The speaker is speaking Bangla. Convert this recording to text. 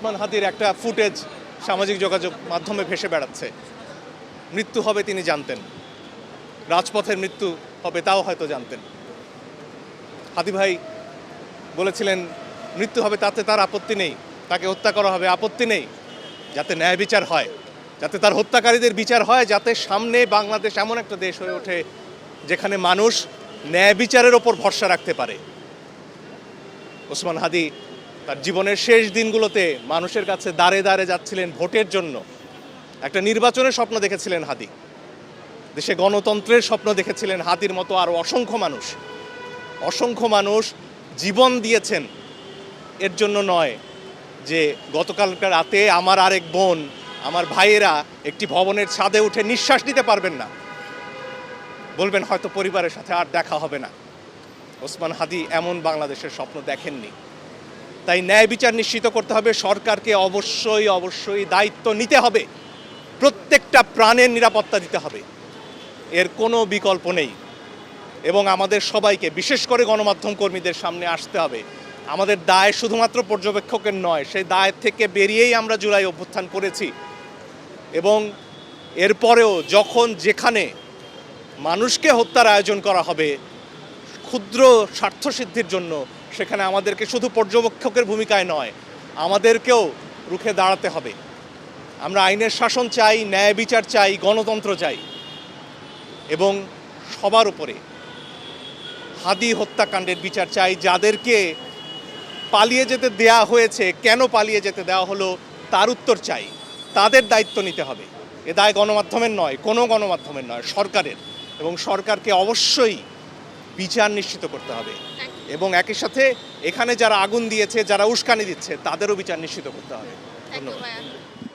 ওসমান হাদির একটা ফুটেজ সামাজিক যোগাযোগ মাধ্যমে ভেসে বেড়াচ্ছে। মৃত্যু হবে তিনি জানতেন, রাজপথের মৃত্যু হবে তাও হয়তো জানতেন। হাদি ভাই বলেছিলেন মৃত্যু হবে তাতে তার আপত্তি নেই, তাকে হত্যা করা হবে আপত্তি নেই, যাতে ন্যায় বিচার হয়, যাতে তার হত্যাকারীদের বিচার হয়, যাতে সামনে বাংলাদেশ এমন একটা দেশ হয়ে ওঠে যেখানে মানুষ ন্যায় বিচারের ওপর ভরসা রাখতে পারে। ওসমান হাদি তার জীবনের শেষ দিনগুলোতে মানুষের কাছে দাঁড়ে দাঁড়ে যাচ্ছিলেন ভোটের জন্য। একটা নির্বাচনের স্বপ্ন দেখেছিলেন হাদি, দেশে গণতন্ত্রের স্বপ্ন দেখেছিলেন হাদির মতো আরও অসংখ্য মানুষ জীবন দিয়েছেন এর জন্য নয় যে গতকালকার রাতে আমার আরেক বোন, আমার ভাইয়েরা একটি ভবনের ছাদে উঠে নিঃশ্বাস নিতে পারবেন না, বলবেন হয়তো পরিবারের সাথে আর দেখা হবে না। ওসমান হাদি এমন বাংলাদেশের স্বপ্ন দেখেননি। তাই ন্যায় বিচার নিশ্চিত করতে হবে, সরকারকে অবশ্যই দায়িত্ব নিতে হবে, প্রত্যেকটা প্রাণের নিরাপত্তা দিতে হবে, এর কোনো বিকল্প নেই। এবং আমাদের সবাইকে, বিশেষ করে গণমাধ্যম কর্মীদের সামনে আসতে হবে। আমাদের দায় শুধুমাত্র পর্যবেক্ষকের নয়, সেই দায় থেকে বেরিয়েই আমরা জুলাই অভ্যুত্থান করেছি। এবং এরপরেও যখন যেখানে মানুষকে হত্যার আয়োজন করা হবে ক্ষুদ্র স্বার্থসিদ্ধির জন্য, সেখানে আমাদেরকে শুধু পর্যবেক্ষকের ভূমিকায় নয়, আমাদেরকেও রুখে দাঁড়াতে হবে। আমরা আইনের শাসন চাই, ন্যায় বিচার চাই, গণতন্ত্র চাই, এবং সবার উপরে হাদি হত্যাকাণ্ডের বিচার চাই। যাদেরকে পালিয়ে যেতে দেয়া হয়েছে, কেন পালিয়ে যেতে দেওয়া হলো তার উত্তর চাই। তাদের দায়িত্ব নিতে হবে। এ দায় গণমাধ্যমের নয়, কোনো গণমাধ্যমের নয়, সরকারের। এবং সরকারকে অবশ্যই বিচার নিশ্চিত করতে হবে। এবং একই সাথে এখানে যারা আগুন দিয়েছে, যারা উস্কানি দিচ্ছে, তাদেরও বিচার নিশ্চিত করতে হবে। ধন্যবাদ।